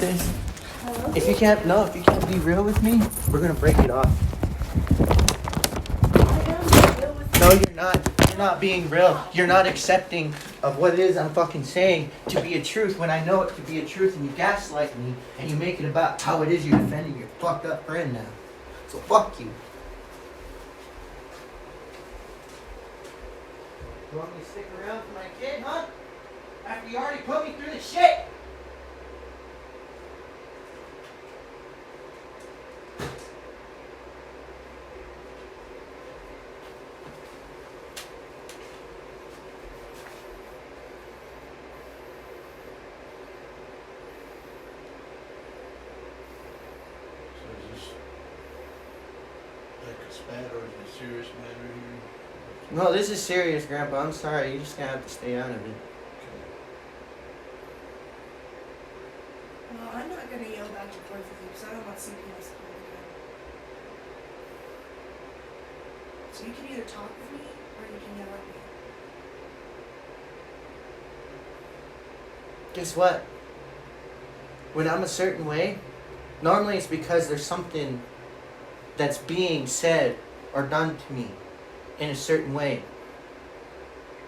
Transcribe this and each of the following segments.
this? Hello? If you can't be real with me, we're gonna break it off. I am real with No, you're not. You're not being real. You're not accepting of what it is I'm fucking saying to be a truth when I know it to be a truth, and you gaslight me and you make it about how it is you're defending your fucked up friend now. So fuck you. You want me to stick around for my kid, huh? After you already put me through the shit? So is this like a spat or is it a serious matter here? No, this is serious, Grandpa. I'm sorry. You're just gonna have to stay out of it. Well, I'm not gonna yell back and forth with you because I don't want CPS to come again. So you can either talk with me or you can yell at me. Guess what? When I'm a certain way, normally it's because there's something that's being said or done to me in a certain way.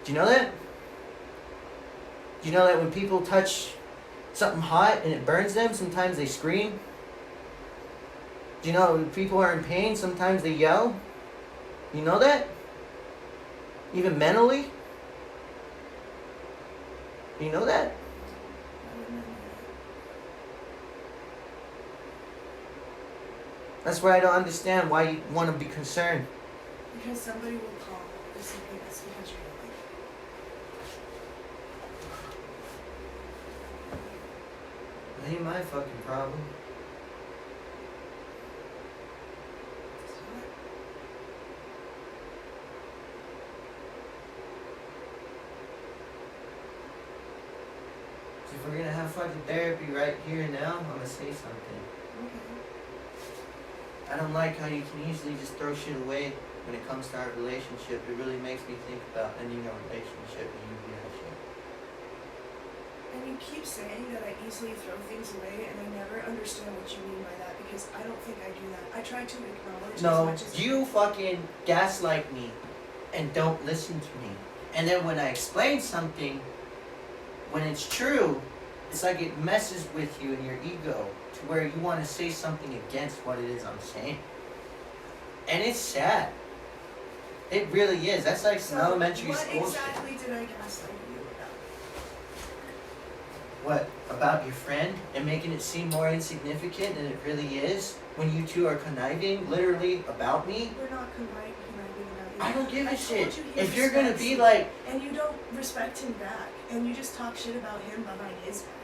Do you know that? Do you know that when people touch something hot and it burns them, sometimes they scream? Do you know when people are in pain, sometimes they yell? You know that? Even mentally? You know that? I wouldn't know that. That's why I don't understand why you want to be concerned. Because somebody will call the CPS because you're like, That ain't my fucking problem. it's not. So if we're gonna have fucking therapy right here and now, I'm gonna say something. Okay. I don't like how you can easily just throw shit away when it comes to our relationship. It really makes me think about ending our relationship and you do that shit. And you keep saying that I easily throw things away, and I never understand what you mean by that because I don't think I do that. I try to acknowledge as No, much as you fucking gaslight me and don't listen to me. And then when I explain something, when it's true, it's like it messes with you and your ego to where you want to say something against what it is I'm saying. And it's sad. It really is. That's like some elementary school What shit. exactly did I gaslight you about? What, about your friend and making it seem more insignificant than it really is when you two are conniving literally about me? We're not conniving about you. I don't give I a told shit. you he If you're gonna respects be you, like, and you don't respect him back, and you just talk shit about him behind his back.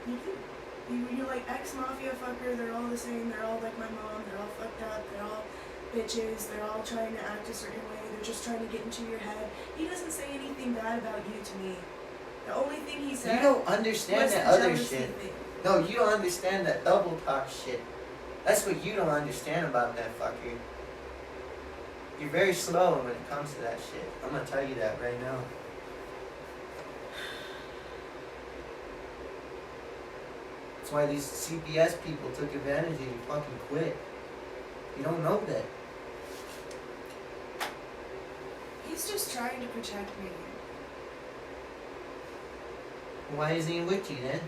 You do. You're like ex-mafia fucker, they're all the same, they're all like my mom, they're all fucked up, they're all bitches, they're all trying to act a certain way, they're just trying to get into your head. He doesn't say anything bad about you to me. The only thing he said you don't understand was that the other jealousy shit. thing. No, you don't understand that double talk shit. That's what you don't understand about that fucker. You're very slow when it comes to that shit. I'm gonna tell you that right now. That's why these CPS people took advantage of you. Fucking quit. You don't know that. He's just trying to protect me. Why is he with you then?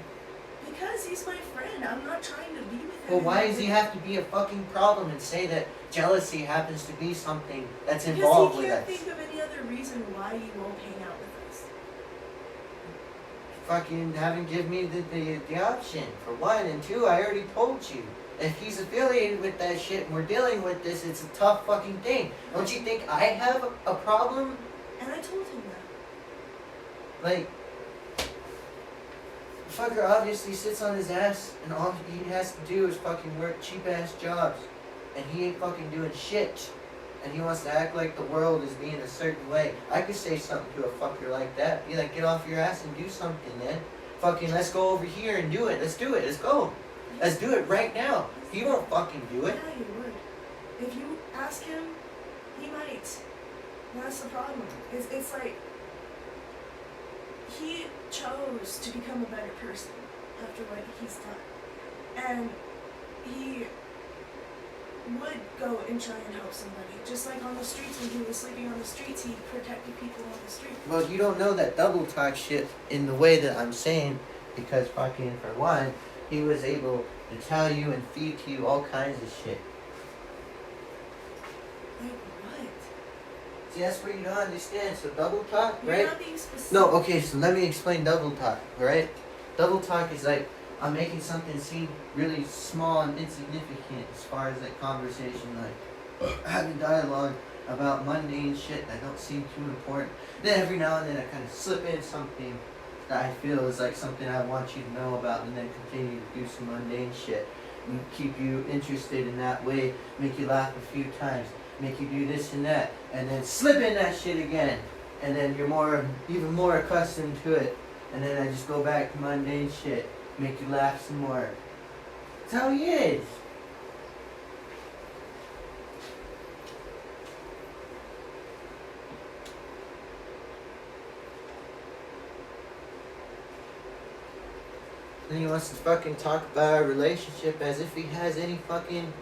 Because he's my friend. I'm not trying to be with him. Well, why does he have to be a fucking problem and say that jealousy happens to be something that's Because involved he with can't us? think of any other reason why you won't hang out with us. Fucking haven't given me the option, for one. And two, I already told you. If he's affiliated with that shit and we're dealing with this, it's a tough fucking thing. Don't you think I have a problem? And I told him that. Like, the fucker obviously sits on his ass and all he has to do is fucking work cheap ass jobs. And he ain't fucking doing shit. And he wants to act like the world is being a certain way. I could say something to a fucker like that. Be like, get off your ass and do something, then. Fucking let's go over here and do it. Let's do it. Let's go. Let's do it right now. He won't fucking do it. Yeah, you would. If you ask him, he might. And that's the problem. It's like he chose to become a better person after what he's done. And he would go and try and help somebody. Just like on the streets, when he was sleeping on the streets, he protected people on the street. Well, you don't know that double talk shit in the way that I'm saying, because fucking, for one, he was able to tell you and feed to you all kinds of shit. Like what? See, that's where you don't understand. So double talk, You're right? not being specific. No, okay, so let me explain double talk, alright? Double talk is like, I'm making something seem really small and insignificant as far as like conversation, like having dialogue about mundane shit that don't seem too important. Then every now and then I kind of slip in something that I feel is like something I want you to know about, and then continue to do some mundane shit and keep you interested in that way, make you laugh a few times, make you do this and that, and then slip in that shit again, and then you're even more accustomed to it, and then I just go back to mundane shit, make you laugh some more. That's how he is. Then he wants to fucking talk about our relationship as if he has any fucking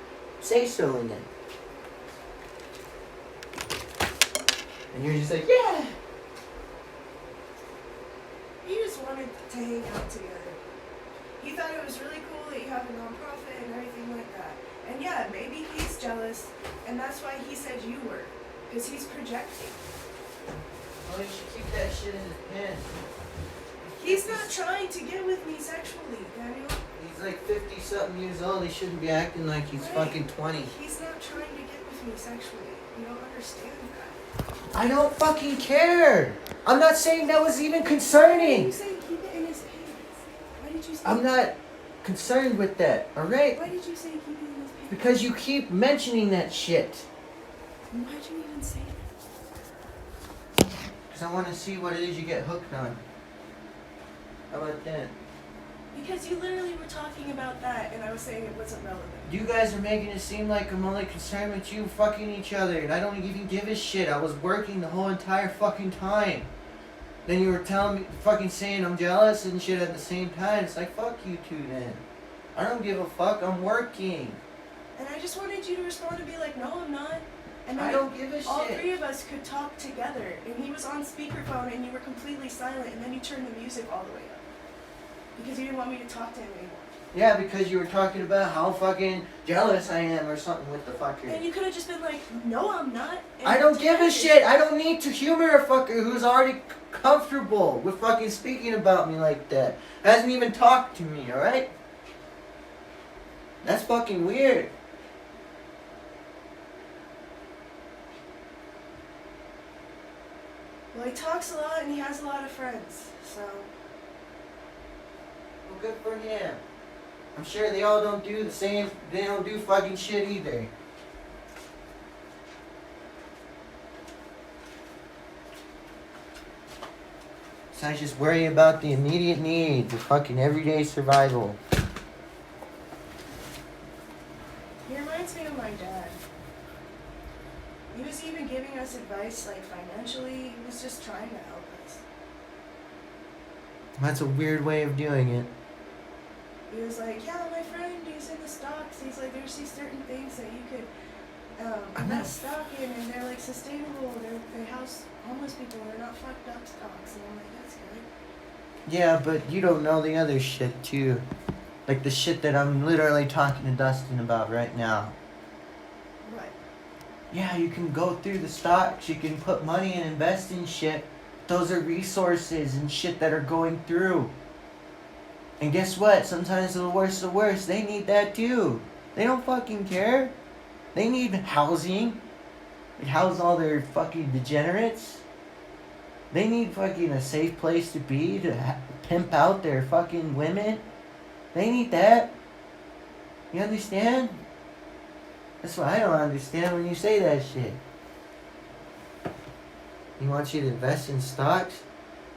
say-so in it. And you're just like, yeah! He just wanted to hang out together. He thought it was really cool that you have a nonprofit and everything like that. And yeah, maybe he's jealous, and that's why he said you were. Because he's projecting. Well, you should keep that shit in his pants. He's not trying to get with me sexually, Daniel. He's like 50-something years old. He shouldn't be acting like he's Right. fucking 20. He's not trying to get with me sexually. You don't understand that. I don't fucking care. I'm not saying that was even Why concerning. did you say keep it in his pants? Why did you say I'm not concerned with that, alright? Why did you say keep it in his pants? Because you keep mentioning that shit. Why'd you even say that? Because I want to see what it is you get hooked on. How about that? Because you literally were talking about that, and I was saying it wasn't relevant. You guys are making it seem like I'm only concerned with you fucking each other, and I don't even give a shit. I was working the whole entire fucking time. Then you were telling me, fucking saying I'm jealous and shit at the same time. It's like, fuck you two then. I don't give a fuck, I'm working. And I just wanted you to respond and be like, no, I'm not. And I then don't give a all shit. three of us could talk together, and he was on speakerphone, and you were completely silent, and then you turned the music all the way up. Because you didn't want me to talk to him anymore. Yeah, because you were talking about how fucking jealous I am or something with the fucker. And you could have just been like, no, I'm not. And I don't give a ended. shit. I don't need to humor a fucker who's already comfortable with fucking speaking about me like that. Hasn't even talked to me, alright? That's fucking weird. Well, he talks a lot, and he has a lot of friends, so... Well, good for him. I'm sure they all don't do the same, they don't do fucking shit either. So I just worry about the immediate needs of fucking everyday survival. He reminds me of my dad. He was even giving us advice, like financially. He was just trying to help us. That's a weird way of doing it. He was like, yeah, my friend, he's in the stocks. He's like, there's these certain things that you could invest stock in, and they're like sustainable. They house homeless people. They're not fucked up stocks. And I'm like, that's good. Yeah, but you don't know the other shit too. Like the shit that I'm literally talking to Dustin about right now. What? Yeah, you can go through the stocks, you can put money and invest in shit. Those are resources and shit that are going through. And guess what? Sometimes the worst, they need that too. They don't fucking care. They need housing. They house all their fucking degenerates. They need fucking a safe place to be to pimp out their fucking women. They need that. You understand? That's what I don't understand when you say that shit. He wants you to invest in stocks?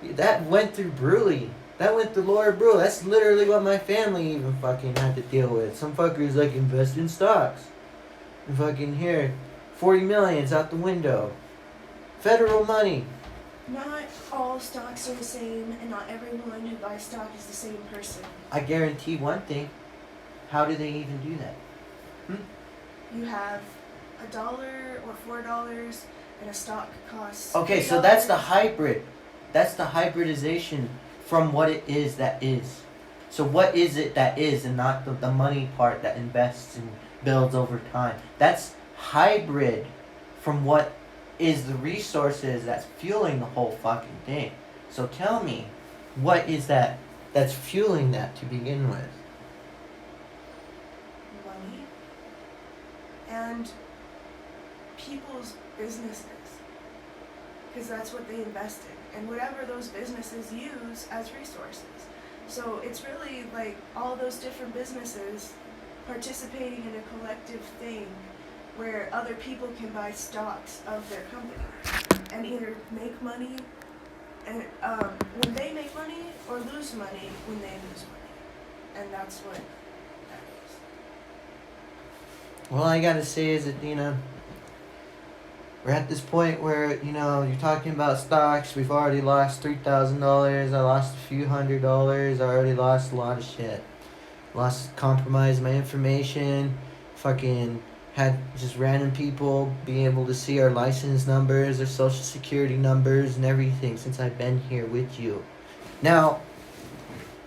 That went through Bruley. That went through Laura Brule. That's literally what my family even fucking had to deal with. Some fuckers like invest in stocks. And fucking here, 40 million's out the window. Federal money. Not all stocks are the same, and not everyone who buys stock is the same person. I guarantee one thing. How do they even do that? You have $1 or $4, and a stock costs. Okay, so that's the hybrid. That's the hybridization from what it is that is. So what is it that is, and not the money part that invests and builds over time? That's hybrid from what is the resources that's fueling the whole fucking thing. So tell me, what is that that's fueling that to begin with? money and people's businesses, because that's what they invest in, and whatever those businesses use as resources. So it's really like all those different businesses participating in a collective thing where other people can buy stocks of their company and either make money and when they make money, or lose money when they lose money. And that's what that is. Well, all I gotta say is that, we're at this point where, you're talking about stocks. We've already lost $3,000. I lost a few $100. I already lost a lot of shit. Compromised my information. Fucking had just random people be able to see our license numbers, our social security numbers, and everything since I've been here with you. Now,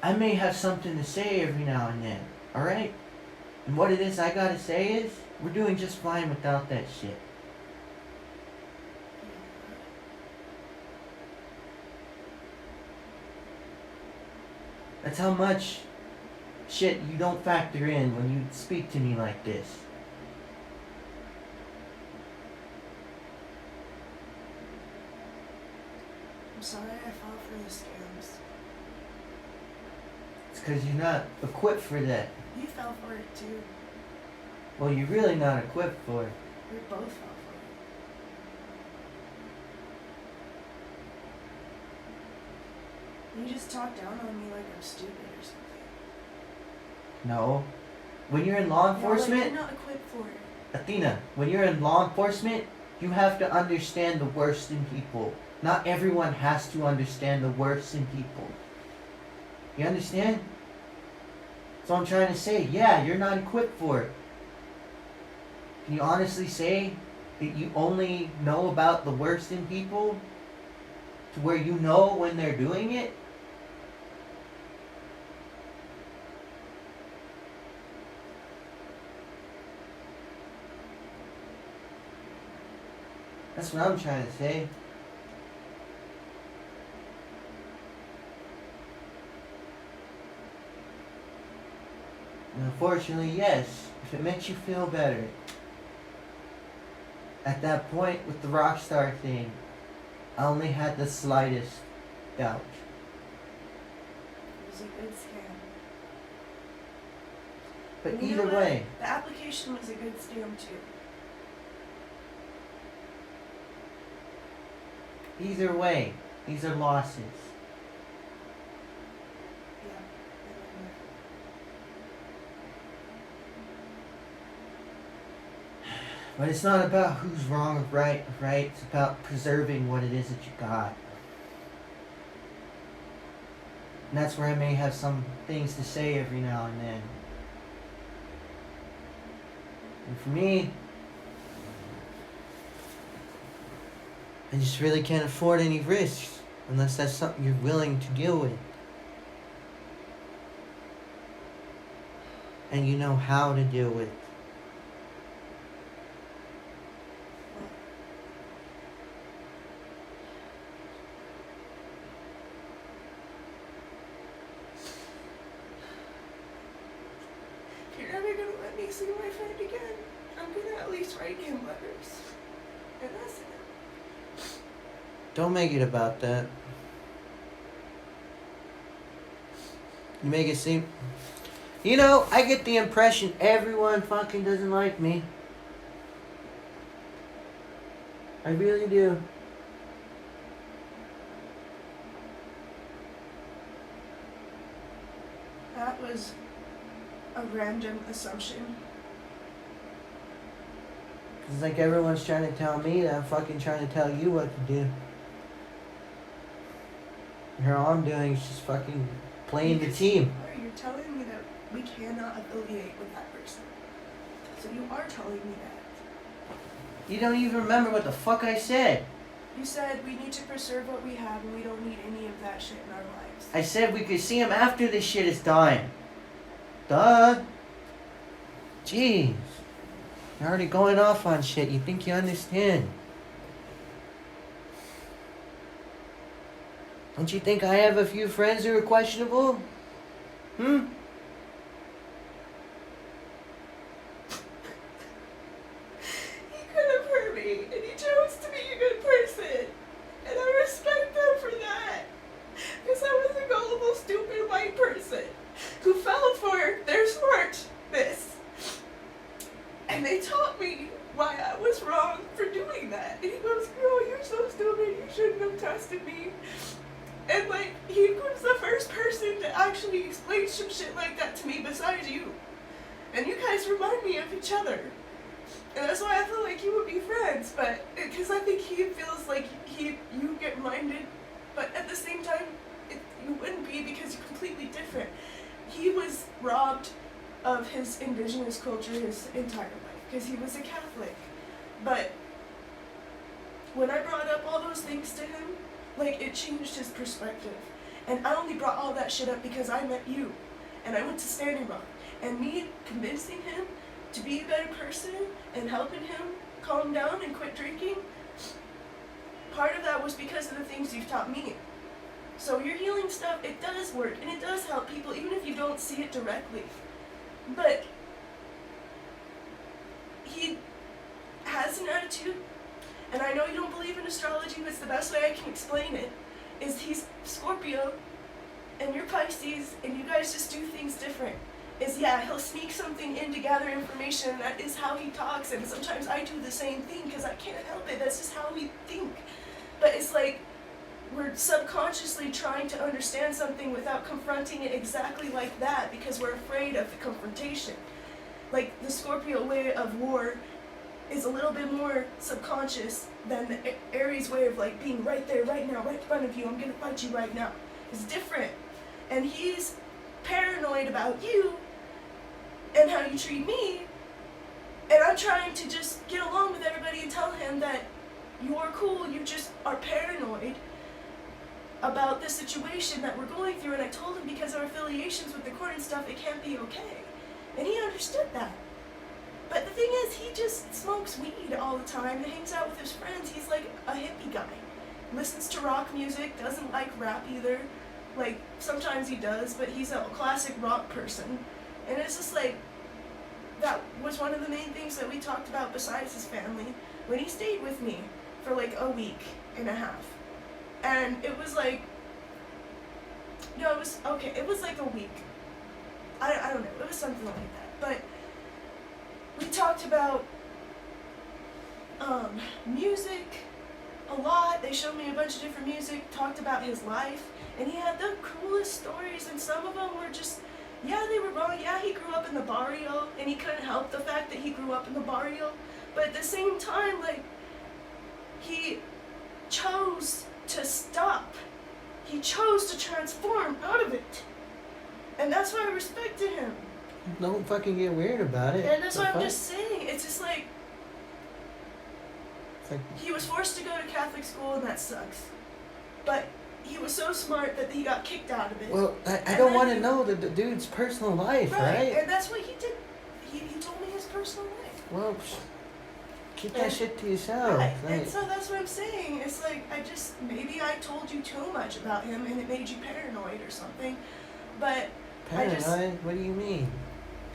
I may have something to say every now and then, alright? And what it is I gotta say is, we're doing just fine without that shit. That's how much shit you don't factor in when you speak to me like this. I'm sorry I fell for the scams. It's because you're not equipped for that. You fell for it too. Well, you're really not equipped for it. We both fell for it. You just talk down on me like I'm stupid or something. No. When you're in law enforcement, You're not equipped for it. Athena, when you're in law enforcement, you have to understand the worst in people. Not everyone has to understand the worst in people. You understand? That's what I'm trying to say. Yeah, you're not equipped for it. Can you honestly say that you only know about the worst in people? To where you know when they're doing it? That's what I'm trying to say. And unfortunately, yes, if it makes you feel better. At that point with the Rockstar thing, I only had the slightest doubt. It was a good scam. But You know either what? way, The application was a good scam too. these are losses. Yeah. But it's not about who's wrong or right? It's about preserving what it is that you got. And that's where I may have some things to say every now and then. And for me, I just really can't afford any risks unless that's something you're willing to deal with. And you know how to deal with. You're never gonna let me see my friend again. I'm gonna at least write him letters. And that's it. Don't make it about that. You make it seem... I get the impression everyone fucking doesn't like me. I really do. That was a random assumption. It's like everyone's trying to tell me that I'm fucking trying to tell you what to do. Here, all I'm doing is just fucking playing the team. You're telling me that we cannot affiliate with that person. So you are telling me that. You don't even remember what the fuck I said. You said we need to preserve what we have and we don't need any of that shit in our lives. I said we could see him after this shit is done. Duh. Jeez. You're already going off on shit. You think you understand? Don't you think I have a few friends who are questionable? Hmm? He could have hurt me, and he chose to be a good person. And I respect him for that. Because I was a gullible, stupid white person who fell for their smartness. And they taught me why I was wrong for doing that. And he goes, girl, you're so stupid, you shouldn't have trusted me. And like, he was the first person to actually explain some shit like that to me besides you. And you guys remind me of each other. And that's why I feel like you would be friends, but because I think he feels like you get reminded, but at the same time, you wouldn't be because you're completely different. He was robbed of his indigenous culture his entire life because he was a Catholic. But when I brought up all those things to him, like, it changed his perspective. And I only brought all that shit up because I met you. And I went to Standing Rock. And me convincing him to be a better person and helping him calm down and quit drinking, part of that was because of the things you've taught me. So your healing stuff, it does work. And it does help people, even if you don't see it directly. But he has an attitude. And I know you don't believe in astrology, but it's the best way I can explain it, is he's Scorpio, and you're Pisces, and you guys just do things different. Is, yeah, he'll sneak something in to gather information, and that is how he talks, and sometimes I do the same thing, because I can't help it, that's just how we think. But it's like, we're subconsciously trying to understand something without confronting it exactly like that, because we're afraid of the confrontation. Like, the Scorpio way of war is a little bit more subconscious than the Aries way of like being right there, right now, right in front of you, I'm gonna fight you right now. It's different. And he's paranoid about you and how you treat me, and I'm trying to just get along with everybody and tell him that you're cool, you just are paranoid about the situation that we're going through. And I told him because of our affiliations with the court and stuff, it can't be okay. And he understood that. But the thing is, he just smokes weed all the time and hangs out with his friends. He's like a hippie guy. Listens to rock music, doesn't like rap either. Like, sometimes he does, but he's a classic rock person. And it's just like, that was one of the main things that we talked about besides his family when he stayed with me for like a week and a half. And it was like, no, it was, okay, it was like a week. I don't know, it was something like that. But we talked about music a lot. They showed me a bunch of different music, talked about his life, and he had the coolest stories, and some of them were just, yeah, they were wrong. Yeah, he grew up in the barrio, and he couldn't help the fact that he grew up in the barrio, but at the same time, like, he chose to stop. He chose to transform out of it. And that's why I respected him. Don't fucking get weird about it. And that's what I'm just saying. It's just like, it's like, he was forced to go to Catholic school, and that sucks. But he was so smart that he got kicked out of it. well, I don't want to know the dude's personal life, right? And that's what he did. He told me his personal life. Well, keep that shit to yourself. Right. Like, And so that's what I'm saying. It's like, maybe I told you too much about him, and it made you paranoid or something. But paranoid? What do you mean?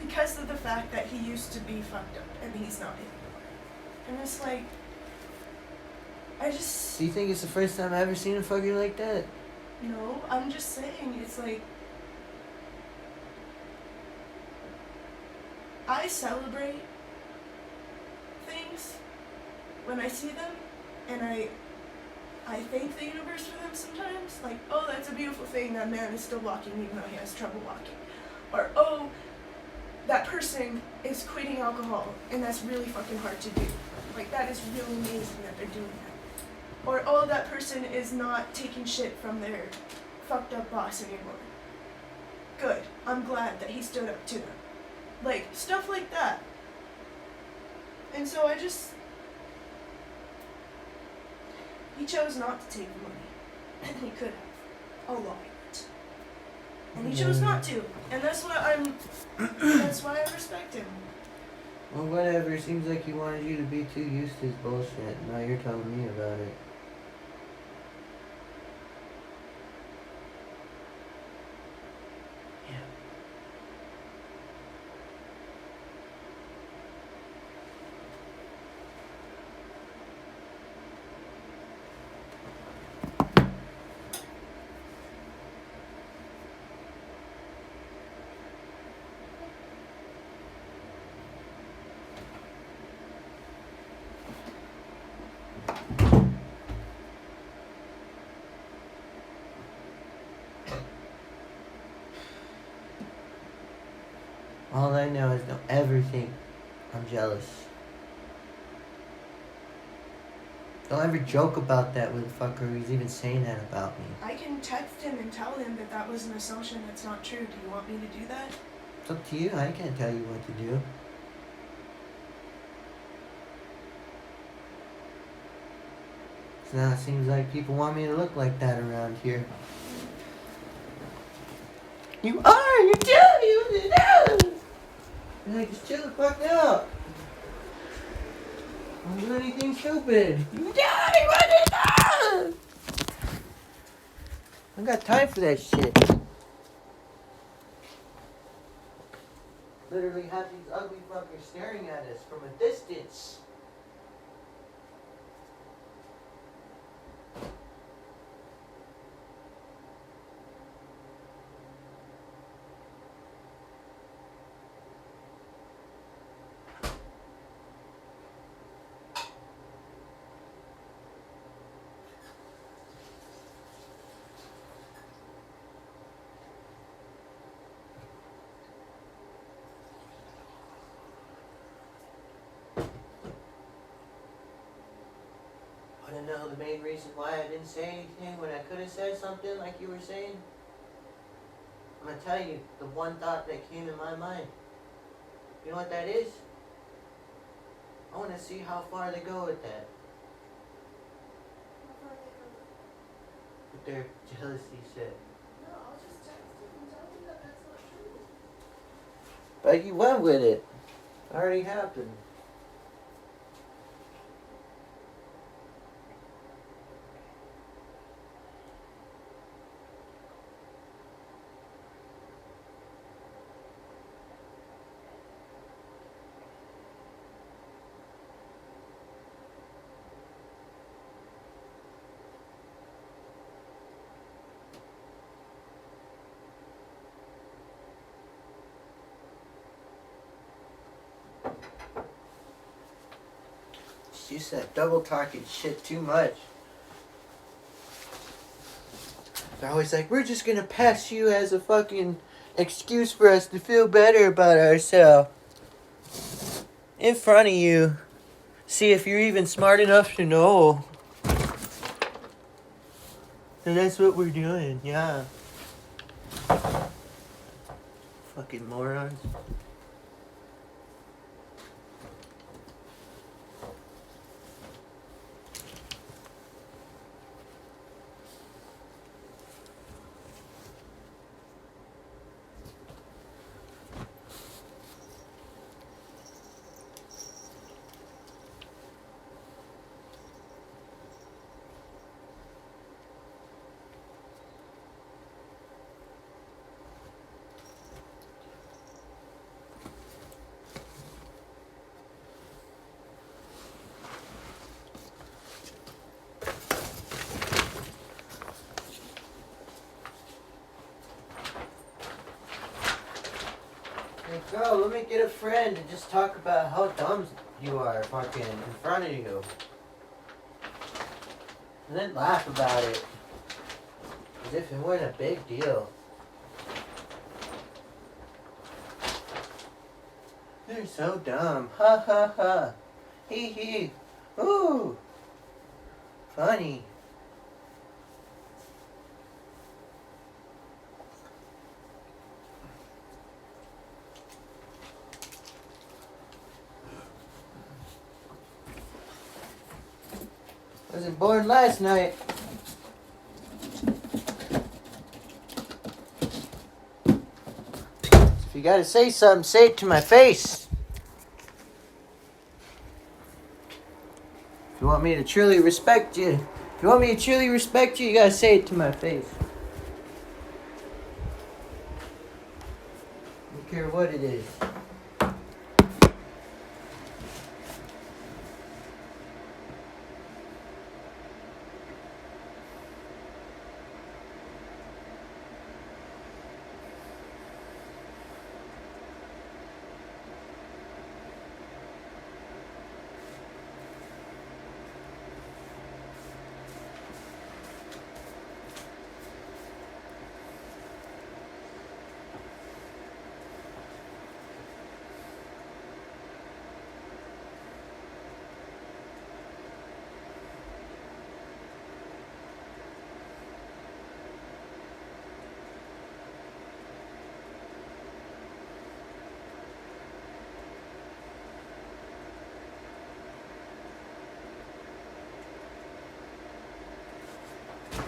because of the fact that he used to be fucked up, and he's not anymore. And it's like, Do you think it's the first time I've ever seen him fucking like that? no, I'm just saying, it's like, I celebrate things when I see them, and I thank the universe for them sometimes. Like, oh, that's a beautiful thing, that man is still walking even though he has trouble walking. Or, oh, that person is quitting alcohol, and that's really fucking hard to do. Like, that is really amazing that they're doing that. Or, oh, that person is not taking shit from their fucked up boss anymore. Good. I'm glad that he stood up to them. Like, stuff like that. And so I just... He chose not to take the money. And he could have. A lot of it. And he chose not to. And that's why that's why I respect him. Well, whatever. It seems like he wanted you to be too used to his bullshit. Now you're telling me about it. Yeah. All I know is don't ever think I'm jealous. Don't ever joke about that with a fucker who's even saying that about me. I can text him and tell him that that was an assumption that's not true. Do you want me to do that? It's up to you. I can't tell you what to do. So now it seems like people want me to look like that around here. You are! You're telling me what to do! You're like, just chill the fuck out. Don't do anything stupid. You tell me what to do! I got time for that shit. Literally have these ugly fuckers staring at us from a distance. Want to know the main reason why I didn't say anything when I could have said something like you were saying? I'm going to tell you the one thought that came in my mind. You know what that is? I want to see how far they go with that. With their jealousy shit. No, I'll just text him and tell him that that's not true. But you went with it. It already happened. She said double talking shit too much. They're always like, we're just gonna pass you as a fucking excuse for us to feel better about ourselves. In front of you. See if you're even smart enough to know. So that's what we're doing, yeah. Fucking morons. Hey, girl, let me get a friend and just talk about how dumb you are fucking in front of you. And then laugh about it. As if it weren't a big deal. You're so dumb. Ha ha ha. Hee hee. Ooh. Funny. Wasn't born last night. If you gotta say something, say it to my face. If you want me to truly respect you, you gotta say it to my face. I don't care what it is.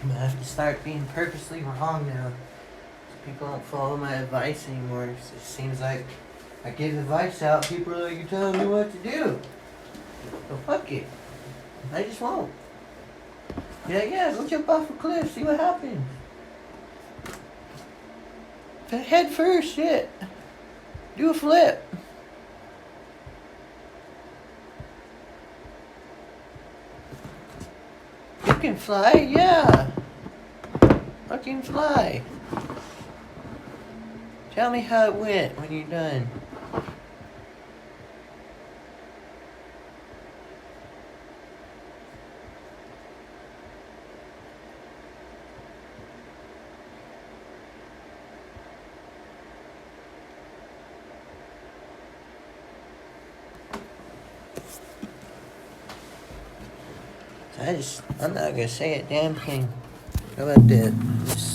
I'm gonna have to start being purposely wrong now. People don't follow my advice anymore. It seems like I give advice out, people are like, you're telling me what to do. So fuck it. I just won't. Be like, yeah, go jump off a cliff, see what happens. Head first, shit. Do a flip. You can fly, yeah. Fucking fly. Tell me how it went when you're done. I'm not gonna say a damn thing. How about that?